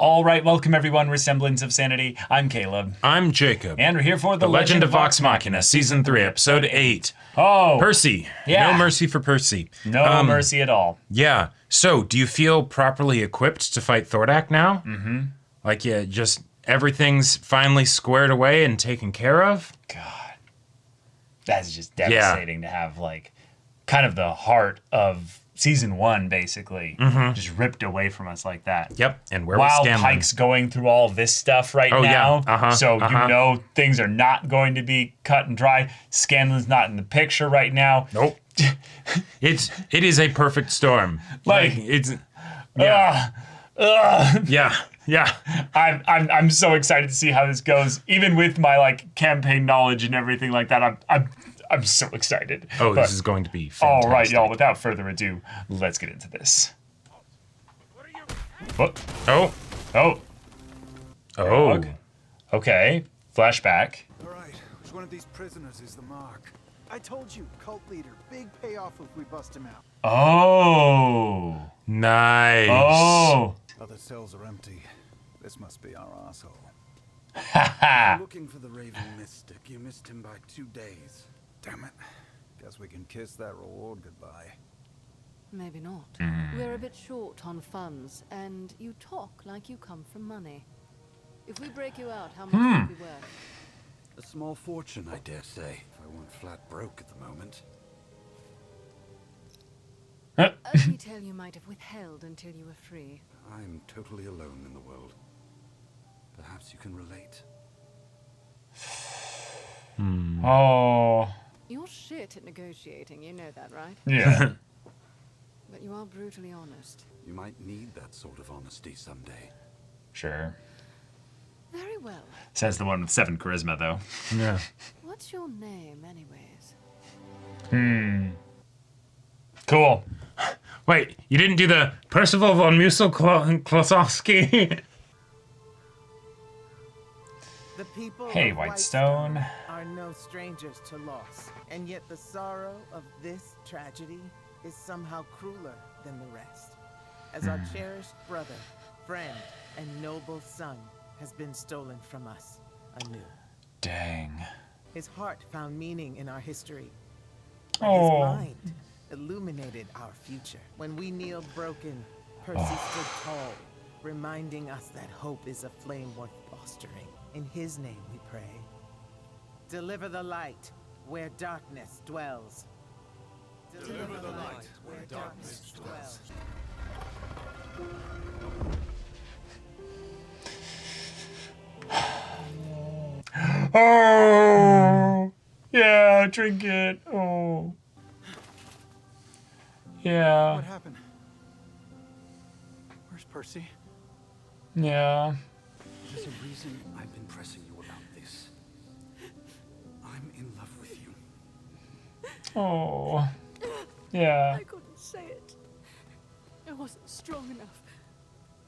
All right, welcome everyone. We're Semblance of Sanity. I'm Caleb. I'm Jacob. And we're here for The Legend of Vox Machina, Season 3, Episode 8. Oh! Percy. Yeah. No mercy for Percy. No mercy at all. Yeah. So, do you feel properly equipped to fight Thordak now? Mm-hmm. Like, yeah, just everything's finally squared away and taken care of? God. That's just devastating to have, like, kind of the heart of Season 1, basically, just ripped away from us like that. Yep. And where While was Scanlan? Pike's going through all this stuff right now, you know things are not going to be cut and dry. Scanlan's not in the picture right now. Nope. it is a perfect storm. Like it's yeah. Yeah. I'm so excited to see how this goes. Even with my like campaign knowledge and everything like that, I'm so excited. Oh, this is going to be fantastic. All right, y'all. Without further ado, let's get into this. What? Oh. Dog. Okay. Flashback. All right, which one of these prisoners is the mark? I told you, cult leader. Big payoff if we bust him out. Oh. Nice. Oh. Other cells are empty. This must be our asshole. Haha. Looking for the Raven Mystic. You missed him by 2 days. Damn it. Guess we can kiss that reward goodbye. Maybe not. We're a bit short on funds, and you talk like you come from money. If we break you out, how much would be worth? A small fortune, I dare say. If I weren't flat broke at the moment. A detail you might have withheld until you were free. I'm totally alone in the world. Perhaps you can relate. Oh. You're shit at negotiating, you know that, right? Yeah. But you are brutally honest. You might need that sort of honesty someday. Sure. Very well. Says the one with 7 charisma, though. Yeah. What's your name, anyways? Cool. Wait, you didn't do the Percival von Musel-Klosowski? The people Hey, of Whitestone. are no strangers to loss, and yet the sorrow of this tragedy is somehow crueler than the rest, as our cherished brother, friend, and noble son has been stolen from us anew. Dang. His heart found meaning in our history, but Oh. his mind illuminated our future. When we kneeled broken, Percy stood tall, reminding us that hope is a flame worth fostering. In his name we pray. Deliver the light where darkness dwells. Deliver the light where darkness dwells. Oh. Yeah, drink it. Oh. Yeah. What happened? Where's Percy? Yeah. There's a reason I've been pressing you about this. I'm in love with you. Oh. Yeah. I couldn't say it. I wasn't strong enough.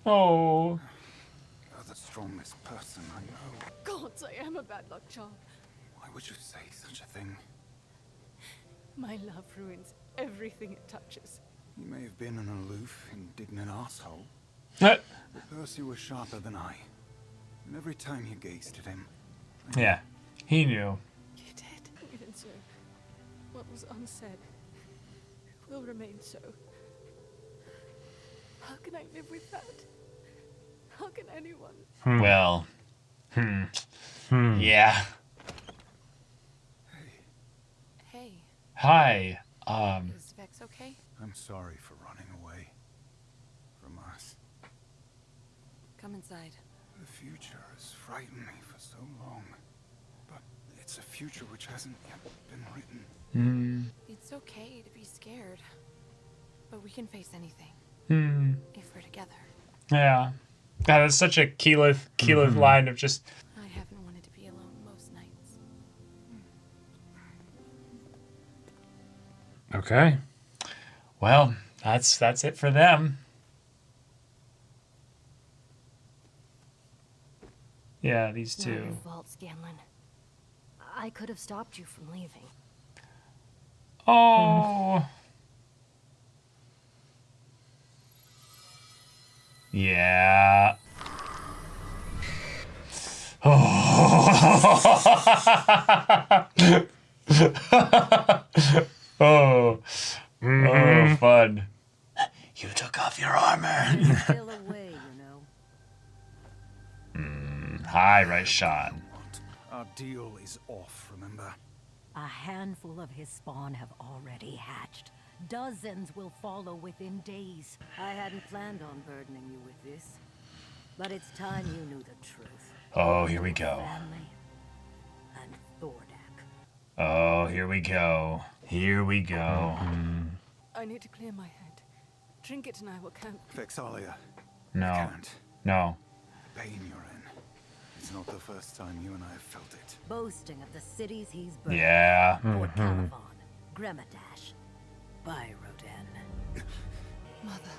Oh. You're the strongest person I know. Gods, I am a bad luck charm. Why would you say such a thing? My love ruins everything it touches. He may have been an aloof, indignant asshole, What? but Percy was sharper than I. And every time you gazed at him, Yeah. He knew. You did. Even so, what was unsaid will remain so. How can I live with that? How can anyone? Well. Yeah. Hey, Hi. is Vex okay? I'm sorry for running away from us. Come inside. The future has frightened me for so long, but it's a future which hasn't yet been written. It's okay to be scared, but we can face anything if we're together. Yeah. God, that's such a Keyleth line of just. I haven't wanted to be alone most nights. Okay. Well, that's it for them. Yeah, these Not your two. fault, Scanlan. I could have stopped you from leaving. Oh. Yeah. Oh, fun. You took off your armor. There's still a way, you know. Hi, right shot. Our deal is off, remember? A handful of his spawn have already hatched. Dozens will follow within days. I hadn't planned on burdening you with this, but it's time you knew the truth. Oh, here we go. Family and Thordak. Oh, here we go. Here we go. I need to clear my head. Trinket and I were Vexalia, No. can't. No. The pain you're in. It's not the first time you and I have felt it. boasting of the cities he's burned. Yeah. Fort Caliban, Gremadash, Byroden. Mother,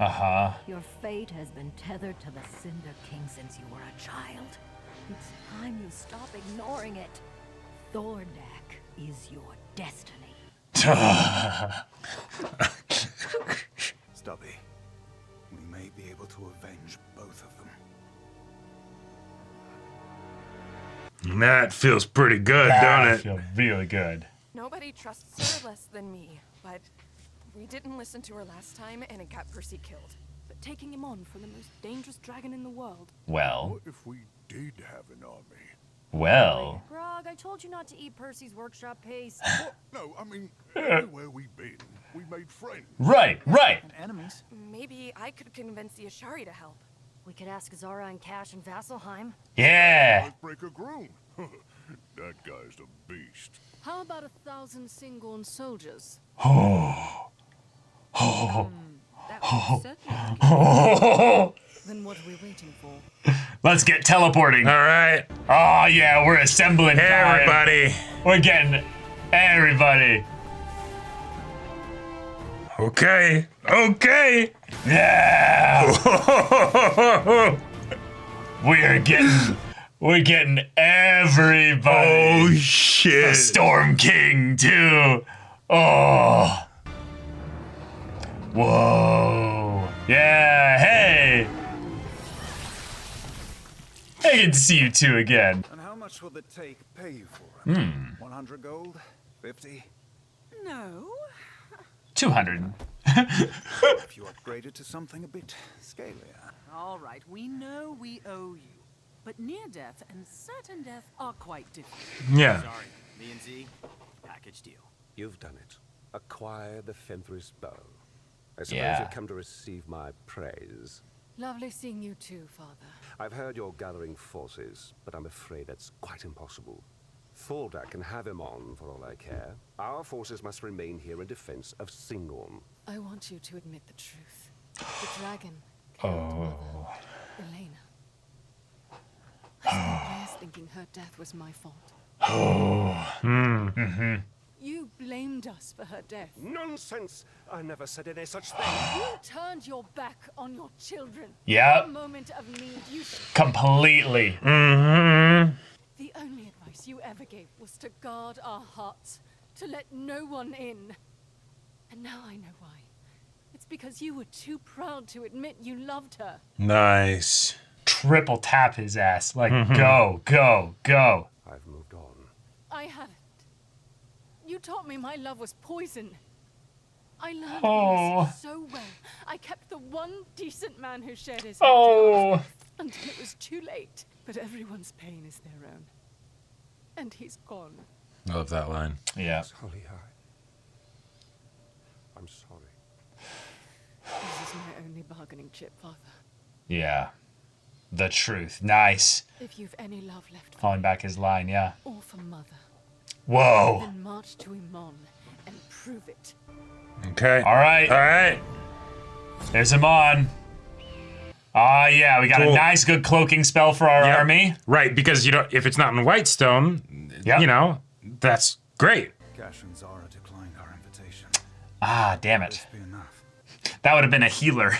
Uh-huh. Your fate has been tethered to the Cinder King since you were a child. It's time you stop ignoring it. Thordak is your destiny. Stubby, we may be able to avenge both of them. That feels pretty good, don't I it? feel really good. Nobody trusts her less than me, but we didn't listen to her last time and it got Percy killed. But taking him on for the most dangerous dragon in the world. Well. What if we did have an army? Well. Grog, I told you not to eat Percy's workshop paste. What? No, I mean, everywhere we've been, we made friends. Right, right. And enemies. Maybe I could convince the Ashari to help. We could ask Zara and Cash and Vasselheim. Yeah. Icebreaker Groom. That guy's a beast. how about 1,000 Singorn soldiers? Oh. That would certainly Then what are we waiting for? Let's get teleporting. All right. Oh, yeah, we're assembling Hey, time. everybody. We're getting everybody. Okay. Okay. Yeah. we're getting everybody. Oh, The shit. Storm King, too. Oh. Whoa. Yeah, hey. I get to see you two again. And how much will the take pay you for him? 100 gold? 50? No. 200. If you upgrade it to something a bit scalier. All right, we know we owe you. But near death and certain death are quite different. Yeah. Sorry, me and Z, package deal. You've done it. Acquire the Fenthris bow. I suppose Yeah. you've come to receive my praise. Lovely seeing you too, Father. I've heard you're gathering forces, but I'm afraid that's quite impossible. Thordak can have him on for all I care. Our forces must remain here in defense of Singorn. I want you to admit the truth. The dragon killed Mother, Elena. I spent years thinking her death was my fault. You blamed us for her death. Nonsense! I never said any such thing. You turned your back on your children. Yep. In a moment of need, you... Completely. The only advice you ever gave was to guard our hearts, to let no one in. And now I know why. It's because you were too proud to admit you loved her. Nice. Triple tap his ass. Like, go, go, go. I've moved on. I haven't. You taught me my love was poison. I learned Oh. the message so well. I kept the one decent man who shared his Oh. until it was too late. But everyone's pain is their own. And he's gone. I love that line. Yeah. Sorry, I'm sorry. This is my only bargaining chip, Father. Yeah. The truth. Nice. If you've any love left for Calling back his line, yeah. or for Mother, Whoa. then march to Imon and prove it. Okay. All right. All right. There's him on. Ah, yeah. We got Cool. a nice, good cloaking spell for our Yep. army. Right, because you don't. If it's not in Whitestone, Yep. you know, that's great. Cash and Zara declined our invitation. Ah, damn it. This be enough. That would have been a healer.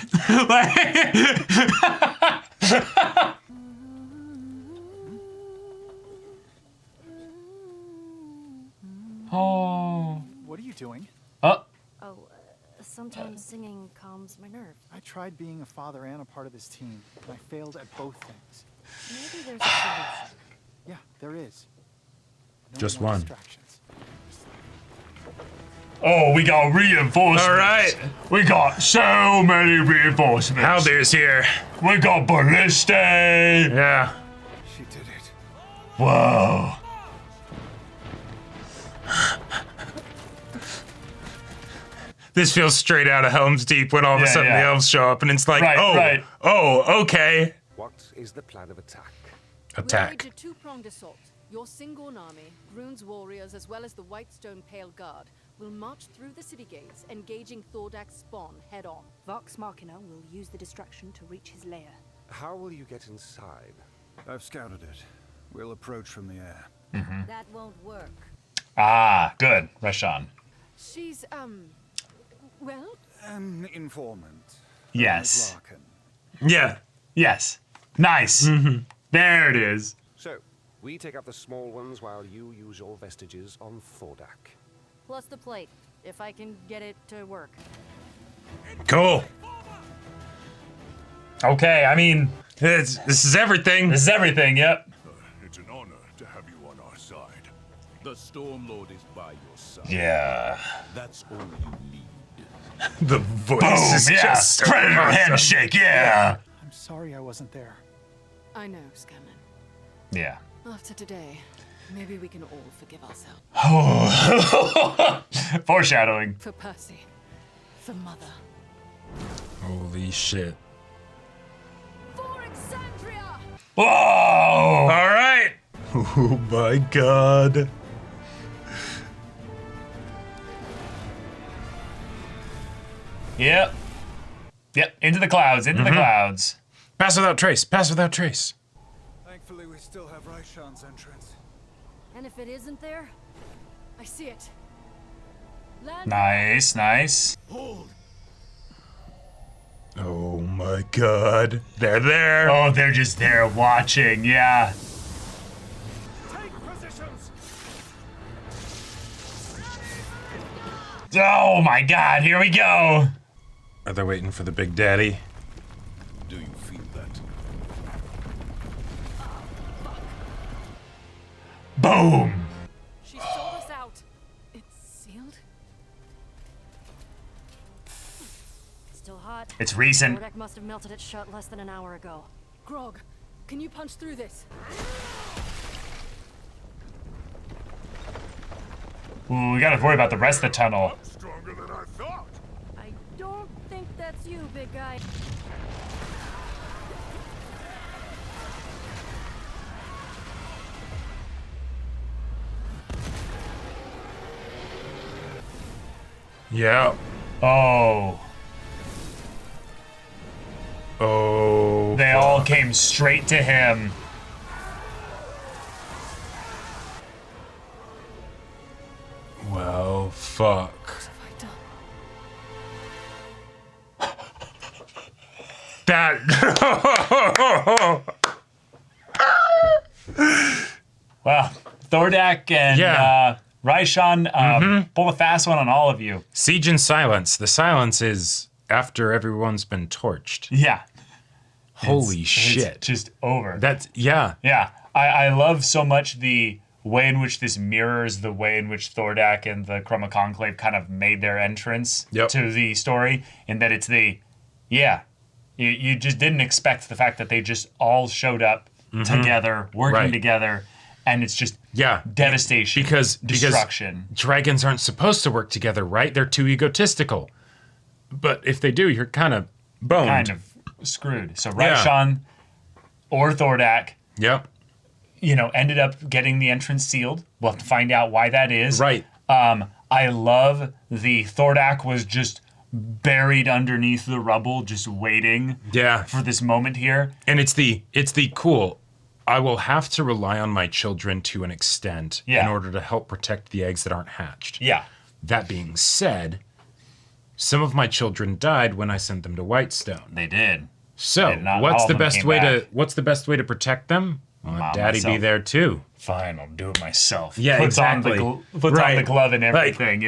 Oh. What are you doing? Oh. Oh, sometimes singing calms my nerves. I tried being a father and a part of this team, and I failed at both things. Maybe there's a solution. Yeah, there is. No Just more one. distractions. Oh, we got reinforcements. All right. We got so many reinforcements. Halber's here. We got ballistic. Yeah. She did it. Whoa. This feels straight out of Helm's Deep when all of a sudden the elves show up and it's like, oh, okay. What is the plan of attack? We'll Attack. wage a two-pronged assault. Your Singorn army, Grune's warriors, as well as the Whitestone Pale Guard, will march through the city gates, engaging Thordak's spawn head-on. Vox Machina will use the distraction to reach his lair. How will you get inside? I've scouted it. We'll approach from the air. That won't work. Ah, good. Rush on. She's, well, An informant. Yes. Larkin. Yeah. Yes. Nice. There it is. So, we take up the small ones while you use your vestiges on Thordak. Plus the plate, if I can get it to work. Cool. Okay, I mean, This is everything. this is everything, yep. It's an honor to have you on our side. The Stormlord is by your side. Yeah. That's all you need. The voice Boom, is yeah. just so Predator awesome. handshake, yeah. I'm sorry I wasn't there. I know, Scanlan. Yeah. After today, maybe we can all forgive ourselves. Foreshadowing. For Percy. For Mother. Holy shit. For Exandria! Whoa! All right. Oh my god. Yep. Yep. Into the clouds. Into the clouds. Pass without trace. Pass without trace. Thankfully, we still have Raishan's entrance. And if it isn't there, I see it. Land Nice. Nice. Hold! Oh my god. They're there. Oh, they're just there watching. Yeah. Take positions! Oh my god. Here we go. Are they waiting for the big daddy? Do you feel that? Boom. She sold us out. It's sealed? still hot. It's recent. Thordak must have melted it shut less than an hour ago. Grog, can you punch through this? Ooh, we gotta worry about the rest of the tunnel. Stronger than I thought. I don't think that's you, big guy. Yeah. Oh. Oh. They all came straight to him. Well, fuck. That. Well, Thordak and Raishan pull a fast one on all of you. Siege and silence. The silence is after everyone's been torched. Yeah. Holy It's shit. just over. That's, yeah. Yeah. I love so much the way in which this mirrors the way in which Thordak and the Chroma Conclave kind of made their entrance to the story, in that it's you just didn't expect the fact that they just all showed up together, working together, and it's just devastation, because destruction. Dragons aren't supposed to work together, right? They're too egotistical. But if they do, you're kind of boned. Kind of screwed. So Raishan or Thordak, ended up getting the entrance sealed. We'll have to find out why that is. Right. I love the Thordak was just buried underneath the rubble, just waiting for this moment here. And it's the cool. I will have to rely on my children to an extent in order to help protect the eggs that aren't hatched. Yeah. That being said, some of my children died when I sent them to Whitestone. They did. So, what's the best way to protect them? Well, have Daddy be there too. Fine, I'll do it myself. Yeah, puts exactly. On the glove and everything,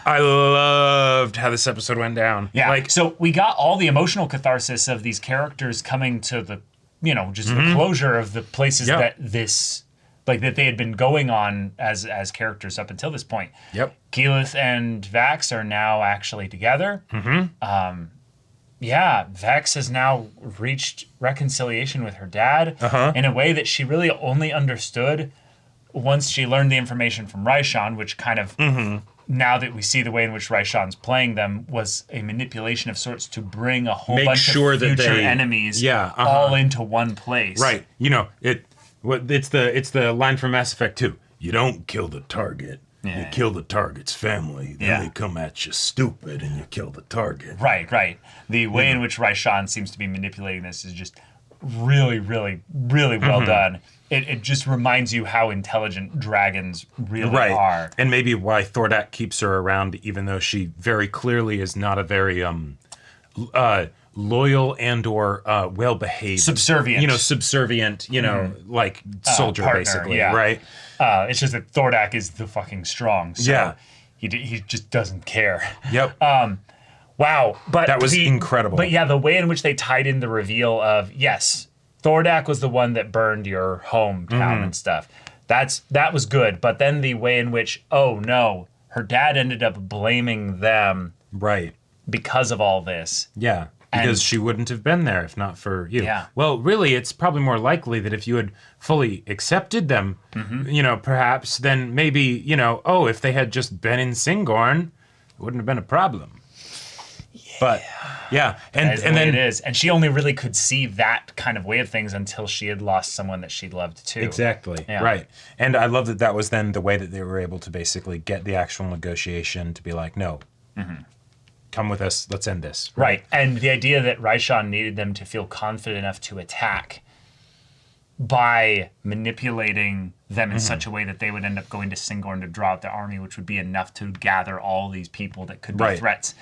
I loved how this episode went down. Yeah. So we got all the emotional catharsis of these characters coming to just the closure of the places that this, like, that they had been going on as characters up until this point. Yep. Keyleth and Vax are now actually together. Vex has now reached reconciliation with her dad in a way that she really only understood once she learned the information from Raishan, which kind of, now that we see the way in which Raishan's playing them, was a manipulation of sorts to bring a whole bunch of future enemies all into one place. Right. It's the line from Mass Effect 2. You don't kill the target. You kill the target's family. Then they come at you stupid and you kill the target. Right. The way in which Raishan seems to be manipulating this is just really, really, really well done. It just reminds you how intelligent dragons really are. And maybe why Thordak keeps her around, even though she very clearly is not a very loyal and or well-behaved. Subservient. Like soldier, partner, basically, right? It's just that Thordak is the fucking strong. So he just doesn't care. Yep. Wow. But that was incredible. But yeah, the way in which they tied in the reveal of, yes, Thordak was the one that burned your hometown and stuff. That was good. But then the way in which, oh no, her dad ended up blaming them. Right. Because of all this. Yeah. Because she wouldn't have been there if not for you. Yeah. Well, really, it's probably more likely that if you had fully accepted them, perhaps, then maybe, if they had just been in Singorn, it wouldn't have been a problem. But, and then it is. And she only really could see that kind of way of things until she had lost someone that she loved too. Exactly. Yeah. Right. And I love that was then the way that they were able to basically get the actual negotiation to be like, no. Come with us, let's end this. Right. And the idea that Raishan needed them to feel confident enough to attack by manipulating them in such a way that they would end up going to Singorn to draw out the army, which would be enough to gather all these people that could be threats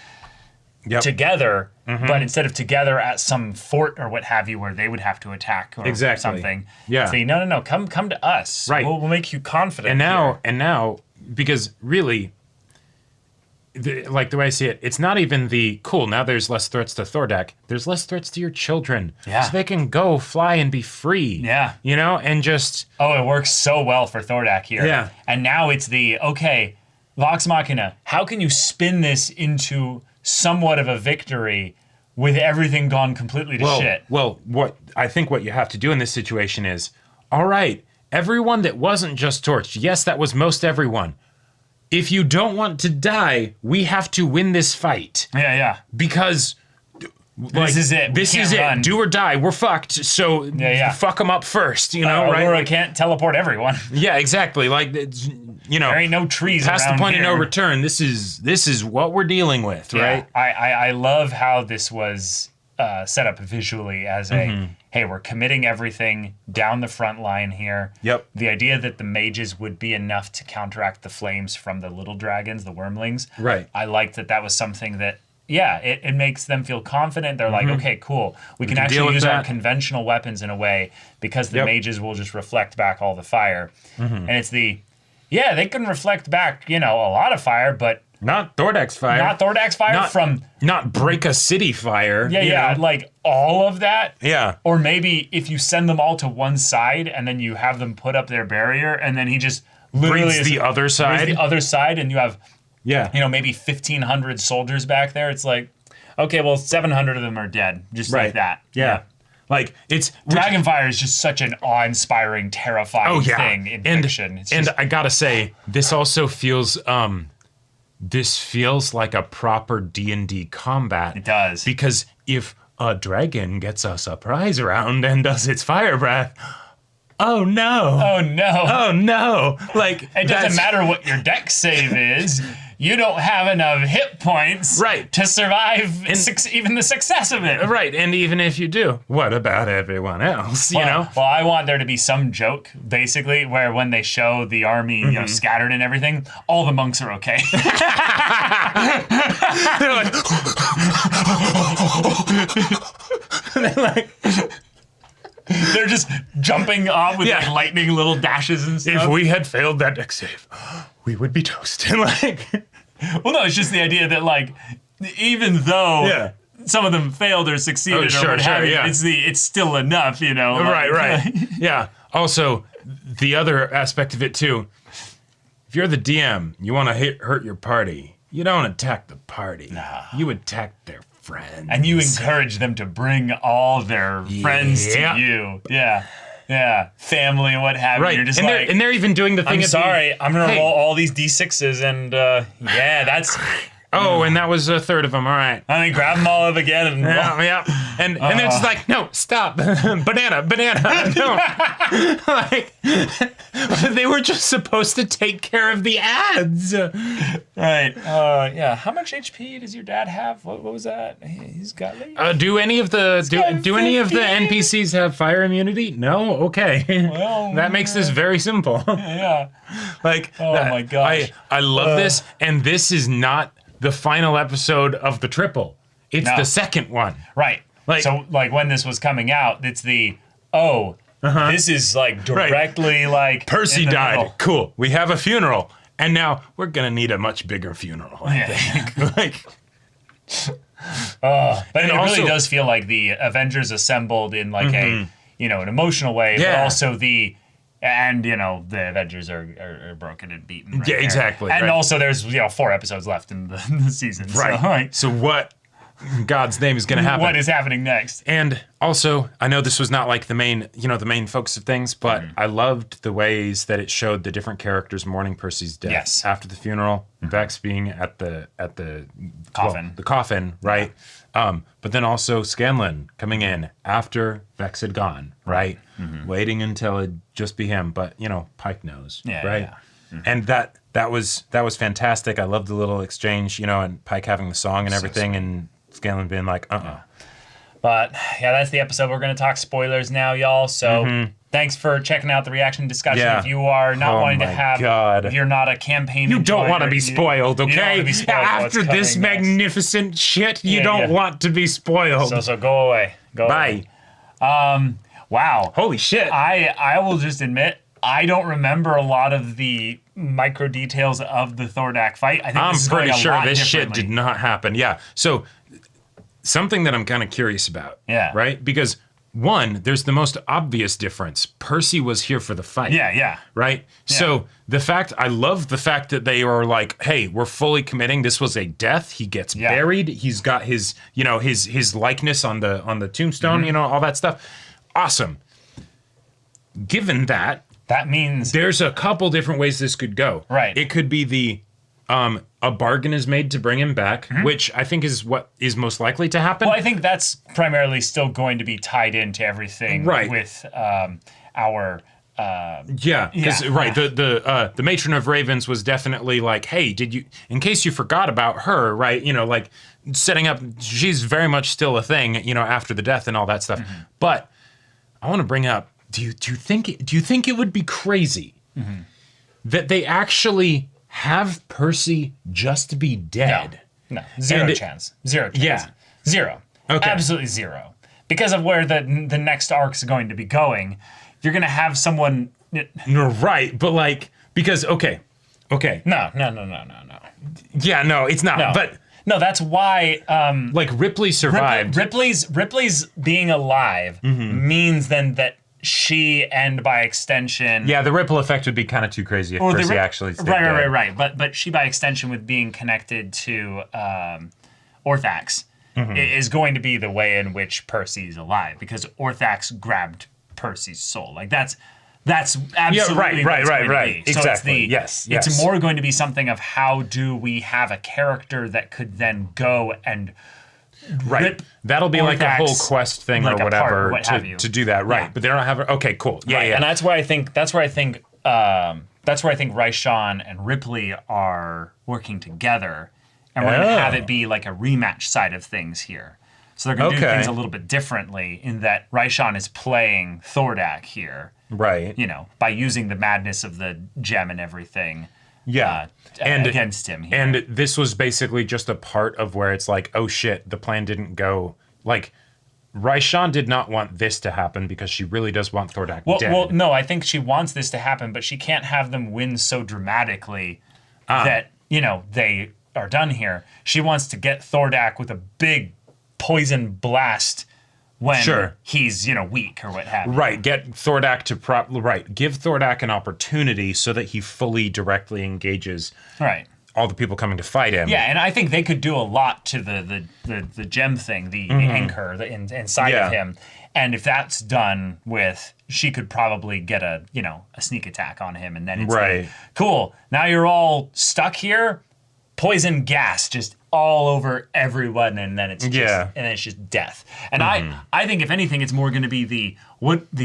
together, but instead of together at some fort or what have you where they would have to attack or something. Yeah. Say, no, come to us. Right. We'll make you confident. And now, because really, like the way I see it, it's not even now there's less threats to Thordak. There's less threats to your children. Yeah. So they can go fly and be free. Yeah. And just... Oh, it works so well for Thordak here. Yeah. And now it's Vox Machina, how can you spin this into somewhat of a victory with everything gone completely to shit? Well, what you have to do in this situation is, all right, everyone that wasn't just torched, yes, that was most everyone. If you don't want to die, we have to win this fight. Yeah. Because this is it. This is it. Do or die. We're fucked. So fuck them up first. Right? Or I can't teleport everyone. Yeah, exactly. Like, there ain't no trees past around the point here. of no return. This is what we're dealing with, right? I love how this was set up visually as hey, we're committing everything down the front line here. Yep. The idea that the mages would be enough to counteract the flames from the little dragons, the wormlings. Right. I liked that was something that, it makes them feel confident. They're like, okay, cool. We can actually use our conventional weapons in a way because the mages will just reflect back all the fire. And it's they can reflect back, a lot of fire, but not Thordak's fire. Not break a city fire. Yeah, like all of that. Yeah. Or maybe if you send them all to one side and then you have them put up their barrier and then he just literally brings the other side and you have maybe 1,500 soldiers back there. It's like, okay, well, 700 of them are dead. Just like that. Yeah. Like Dragonfire is just such an awe-inspiring, terrifying thing in fiction. And I gotta say, this also feels like a proper D&D combat. It does. Because if a dragon gets a surprise round and does its fire breath, oh no. Like, it doesn't matter what your dex save is. You don't have enough hit points to survive even the success of it. Right, and even if you do, what about everyone else, Well, I want there to be some joke, basically, where when they show the army, scattered and everything, all the monks are okay. They're like... They're just jumping off with like lightning little dashes and stuff. If we had failed that dex save, we would be toast. Well, no, it's just the idea that, like, even though some of them failed or succeeded or what have you. Yeah. It's still enough, you know. Right. Yeah. Also, the other aspect of it too, if you're the DM, you want to hurt your party, you don't attack the party. Nah. You attack their friends. And you encourage them to bring all their friends to you. Yeah. Family and what have you. Right. You're just and they're even doing the thing I'm sorry, I'm going to roll all these D6s and that's... Oh, and that was a third of them. All right. I mean, grab them all up again and... Yeah. And it's like, no, stop. banana. No. Like, they were just supposed to take care of the ads. Right. Yeah. How much HP does your dad have? What was that? He's got like... Do any of the NPCs have fire immunity? No? Okay. Well, that makes this very simple. Yeah. Like, my gosh. I love this, and this is not the final episode of the triple. It's the second one. Right. Like, so, like, when this was coming out, it's the, this is, like, directly, like... Percy died. Middle. Cool. We have a funeral. And now we're going to need a much bigger funeral, I think. Like... but it really does feel like the Avengers assembled in, like, an emotional way, but also the... And, the Avengers are broken and beaten. Right there. Exactly. And also there's, 4 episodes left in the season. Right. So what in God's name is going to happen? What is happening next? And also, I know this was not like the main focus of things, but I loved the ways that it showed the different characters mourning Percy's death. Yes. After the funeral, Vex being at the coffin. Well, the coffin, right? But then also Scanlan coming in after Vex had gone, right? Waiting until it'd just be him, but Pike knows, right? Yeah. And that was fantastic. I loved the little exchange, and Pike having the song and everything, and Scanlan being like, But yeah, that's the episode. We're going to talk spoilers now, y'all. So thanks for checking out the reaction discussion. Yeah. If you are not wanting to have, if you're not a campaign, you don't want to be spoiled, okay? You don't want to be spoiled after this magnificent shit, you don't want to be spoiled. So go away. Bye. Wow. Holy shit. I will just admit, I don't remember a lot of the micro details of the Thordak fight. I think I'm pretty sure this shit differently. did not happen. Yeah. So something that I'm kind of curious about. Yeah. Right? Because one, there's the most obvious difference. Percy was here for the fight. Yeah. Right? Yeah. So I love the fact that they are like, hey, we're fully committing. This was a death. He gets buried. He's got his, his likeness on the tombstone, all that stuff. Awesome. Given that means there's a couple different ways this could go. Right. It could be a bargain is made to bring him back, which I think is what is most likely to happen. Well, I think that's primarily still going to be tied into everything with our... because the Matron of Ravens was definitely like, hey, did you, in case you forgot about her, right? Like setting up, she's very much still a thing, after the death and all that stuff. But I want to bring up, do you think it would be crazy that they actually have Percy just be dead? No. Zero chance. Yeah. Zero. Okay. Absolutely zero. Because of where the next arc's going to be going, you're going to have someone... No, right, but like, because, okay. No. Yeah, no, it's not, No. but... No, that's why... like, Ripley survived. Ripley's being alive means then that she, and by extension... Yeah, the ripple effect would be kind of too crazy if Percy actually stayed dead. Right. But she, by extension, with being connected to Orthax, is going to be the way in which Percy's alive, because Orthax grabbed Percy's soul. Like, that's absolutely right. Exactly. It's Yes. It's more going to be something of how do we have a character that could then go and rip that'll be like a whole Orthax, quest thing like or whatever what have you. to do that, right? Yeah. But they don't have. Okay, cool. Yeah. And that's where I think Raishan and Ripley are working together, and we're gonna have it be like a rematch side of things here. So they're gonna do things a little bit differently in that Raishan is playing Thordak here. Right. By using the madness of the gem and everything. And against him here. And this was basically just a part of where it's like, oh shit, the plan didn't go. Like, Raishan did not want this to happen because she really does want Thordak dead. Well, no, I think she wants this to happen, but she can't have them win so dramatically that, they are done here. She wants to get Thordak with a big poison blast when he's, weak or what have you. Right. Get Thordak to give Thordak an opportunity so that he fully directly engages all the people coming to fight him. Yeah, and I think they could do a lot to the gem thing, the anchor inside of him. And if that's done with, she could probably get a sneak attack on him, and then it's like, cool, now you're all stuck here, poison gas just all over everyone, and then it's just death. And I think if anything, it's more going to be the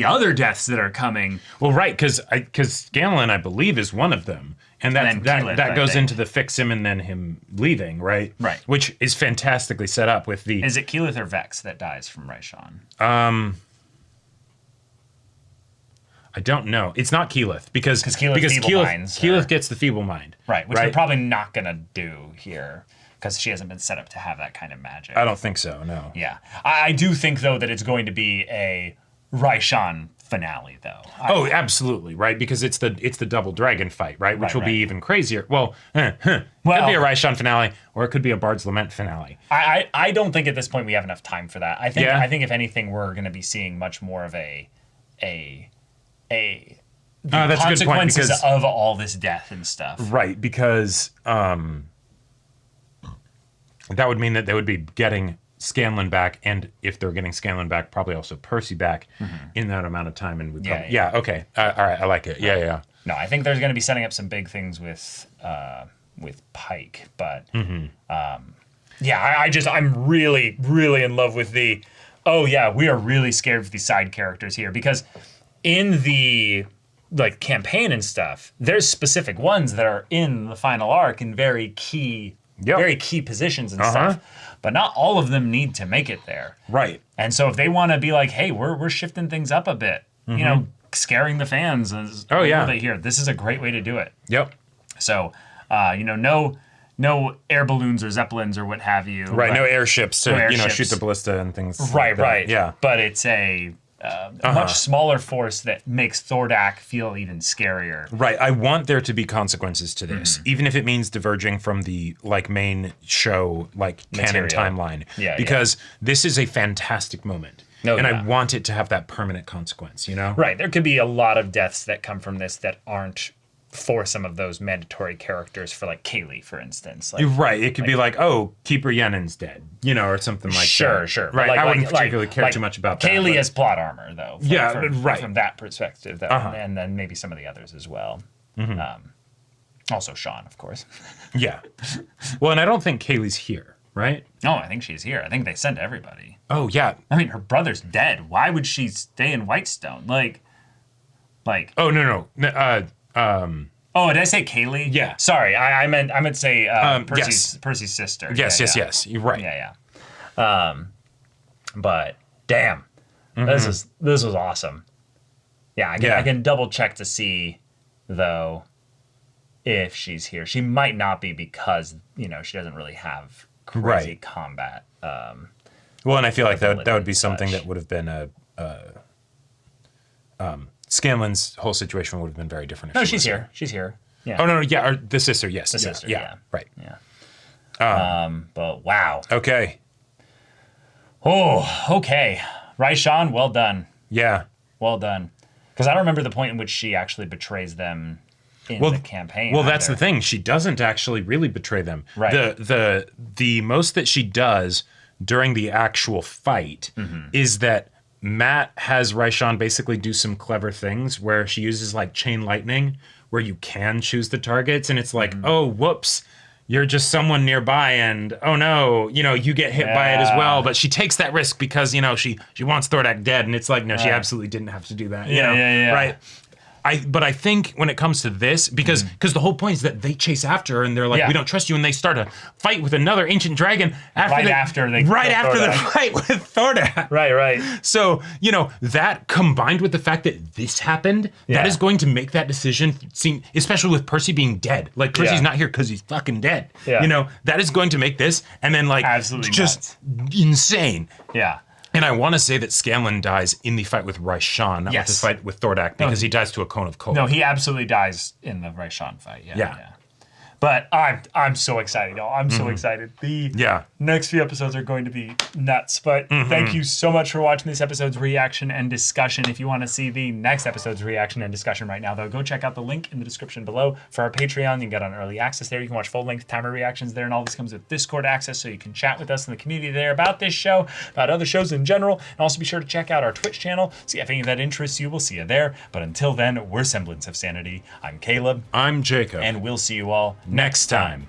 other deaths that are coming. Well, right, because Scanlan, I believe, is one of them, and that goes into the fix him and then him leaving, right? Right. Which is fantastically set up with the. Is it Keyleth or Vex that dies from Raishan? I don't know. It's not Keyleth because Keyleth gets the feeble mind. Right, which they're probably not going to do here because she hasn't been set up to have that kind of magic. I don't think so, no. Yeah. I do think, though, that it's going to be a Raishan finale, though. Absolutely, right? Because it's the double dragon fight, right? Which will be even crazier. Well, it could be a Raishan finale, or it could be a Bard's Lament finale. I don't think at this point we have enough time for that. I think if anything, we're going to be seeing much more of the that's consequences a good point, because, of all this death and stuff. Right, because that would mean that they would be getting Scanlan back, and if they're getting Scanlan back, probably also Percy back in that amount of time. And okay, all right, I like it. Yeah. No, I think there's going to be setting up some big things with Pike, but I'm really, really in love with we are really scared of these side characters here, because in the campaign and stuff, there's specific ones that are in the final arc in very key positions and stuff, but not all of them need to make it there. Right. And so if they want to be like, hey, we're shifting things up a bit, scaring the fans here, this is a great way to do it. Yep. So, no air balloons or zeppelins or what have you. Right. No airships to shoot the ballista and things. Right. Like that. Yeah. But it's a much smaller force that makes Thordak feel even scarier. Right. I want there to be consequences to this, even if it means diverging from the main show canon timeline. Yeah. Because this is a fantastic moment. I want it to have that permanent consequence, Right. There could be a lot of deaths that come from this that aren't for some of those mandatory characters, for Kaylee, for instance. Right. It could be Keeper Yenen's dead, or something like that. Sure. Right. I wouldn't particularly care too much about that. Kaylee as plot armor, though. Right. From that perspective, though. And then maybe some of the others as well. Also Sean, of course. Yeah. Well, and I don't think Kaylee's here, right? No, I think she's here. I think they sent everybody. Oh, yeah. I mean, her brother's dead. Why would she stay in Whitestone? Oh, no. Oh, did I say Kaylee? Yeah. Sorry, I meant to say Percy's sister. Yes. You're right. Yeah. But damn, this was awesome. Yeah, I can double check to see though if she's here. She might not be, because she doesn't really have crazy combat. Well, and I feel like that would be something that would have been Scanlan's whole situation would have been very different. No, she's here. She's here. Yeah. Oh no, yeah, the sister. Yes, the sister. Yeah, right. Yeah. But wow. Okay. Oh, okay. Raishan, well done. Yeah. Well done. Because I don't remember the point in which she actually betrays them in the campaign. Well, that's the thing. She doesn't actually really betray them. Right. The most that she does during the actual fight is that Matt has Raishan basically do some clever things where she uses chain lightning, where you can choose the targets, and it's oh, whoops, you're just someone nearby, and oh no, you get hit by it as well. But she takes that risk because she wants Thordak dead, and it's no, she absolutely didn't have to do that. Yeah. Right. But I think when it comes to this, because the whole point is that they chase after her and they're we don't trust you, and they start a fight with another ancient dragon after the fight with Thordak. Right. So, that combined with the fact that this happened, that is going to make that decision seem, especially with Percy being dead. Percy's not here because he's fucking dead. Yeah. That is going to make this, and then absolutely just insane. Yeah. And I want to say that Scanlan dies in the fight with Raishan, not with the fight with Thordak, because he dies to a cone of cold. No, he absolutely dies in the Raishan fight. Yeah. But I'm so excited, y'all. I'm so excited. The next few episodes are going to be nuts. But thank you so much for watching this episode's reaction and discussion. If you want to see the next episode's reaction and discussion right now, though, go check out the link in the description below for our Patreon. You can get on early access there. You can watch full-length timer reactions there, and all this comes with Discord access, so you can chat with us in the community there about this show, about other shows in general. And also be sure to check out our Twitch channel. See if any of that interests you. We'll see you there. But until then, we're Semblance of Sanity. I'm Caleb. I'm Jacob. And we'll see you all next time.